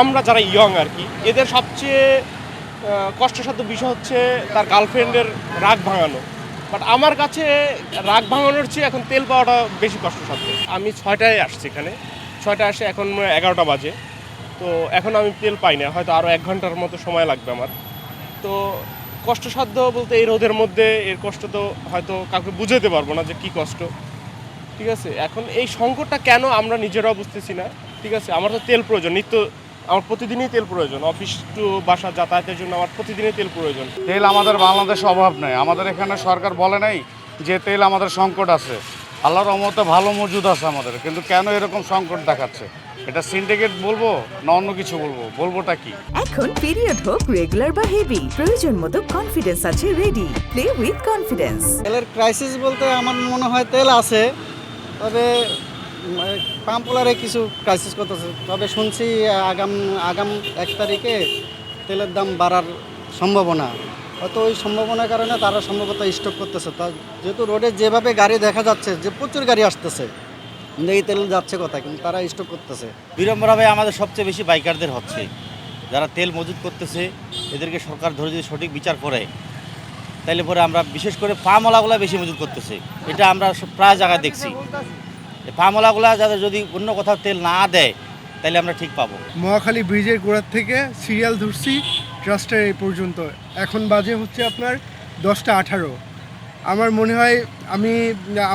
আমরা যারা ইয়ং আর কি, এদের সবচেয়ে কষ্টসাধ্য বিষয় হচ্ছে তার গার্লফ্রেন্ডের রাগ ভাঙানো। বাট আমার কাছে রাগ ভাঙানোর চেয়ে এখন তেল পাওয়াটা বেশি কষ্টসাধ্য। আমি 6টায় আসছি এখানে, 6টায় আসে, এখন 11টা বাজে। তো এখন আমি তেল পাই না, হয়তো আরও 1 ঘন্টার মতো সময় লাগবে আমার। তো কষ্টসাধ্য বলতে এই রোদের মধ্যে এর কষ্ট তো হয়তো কাউকে বুঝাতে পারবো না যে কী কষ্ট। ঠিক আছে, এখন এই সংকটটা কেন আমরা নিজেরাও বুঝতেছি না। ঠিক আছে, আমার তো তেল প্রয়োজন, আমার প্রতিদিনই তেল প্রয়োজন, অফিস টু বাসা যাতায়াতের জন্য আমার প্রতিদিনই তেল প্রয়োজন। তেল আমাদের বাংলাদেশে অভাব নেই। আমাদের এখানে সরকার বলে নাই যে তেল আমাদের সংকট আছে। আল্লাহর রহমতে ভালো মজুদ আছে আমাদের, কিন্তু কেন এরকম সংকট দেখাচ্ছে? এটা সিন্ডিকেট বলবো না অন্য কিছু বলবোটা কি? এখন পিরিয়ড হোক রেগুলার বা হেভি, প্রয়োজন মতো কনফিডেন্স আছে রেডি। Play with confidence. তেলের ক্রাইসিস বলতে আমার মনে হয় তেল আছে, তবে পাম্পলারে কিছু ক্রাইসিস করতেছে। তবে শুনছি আগাম 1 তারিখে তেলের দাম বাড়ার সম্ভাবনা। হয়তো ওই সম্ভাবনার কারণে তারা সম্ভবত স্টক করতেছে। তা যেহেতু রোডে যেভাবে গাড়ি দেখা যাচ্ছে যে প্রচুর গাড়ি আসতেছে, কিন্তু এই তেল যাচ্ছে কোথায়, কিন্তু তারা স্টক করতেছে। বিড়ম্বনাভাবে আমাদের সবচেয়ে বেশি বাইকারদের হচ্ছে, যারা তেল মজুত করতেছে এদেরকে সরকার ধরে যদি সঠিক বিচার করে, তাইলে পরে আমরা বিশেষ করে পামওয়ালাগুলো বেশি মজুত করতেছে। এটা আমরা প্রায় জায়গায় দেখছি। পামওয়ালাগুলো যাদের যদি অন্য কোথাও তেল না দেয় তাহলে আমরা ঠিক পাবো। মহাখালী ব্রিজের গোড়ার থেকে সিরিয়াল ধরছি ট্রাস্টের এই পর্যন্ত, এখন বাজে হচ্ছে আপনার 10টা 18। আমার মনে হয় আমি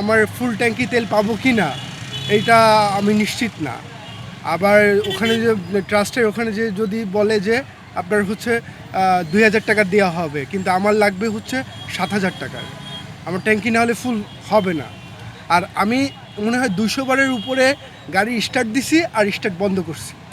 আমার ফুল ট্যাঙ্কি তেল পাবো কি না এইটা আমি নিশ্চিত না। আবার ওখানে যে ট্রাস্টের ওখানে যে যদি বলে যে আপনার হচ্ছে 2000 টাকা দেওয়া হবে, কিন্তু আমার লাগবে হচ্ছে 7000 টাকার। আমার ট্যাঙ্কি না হলে ফুল হবে না। আর আমি মনে হয় 200 বারের উপরে গাড়ি স্টার্ট দিছি আর স্টার্ট বন্ধ করছি।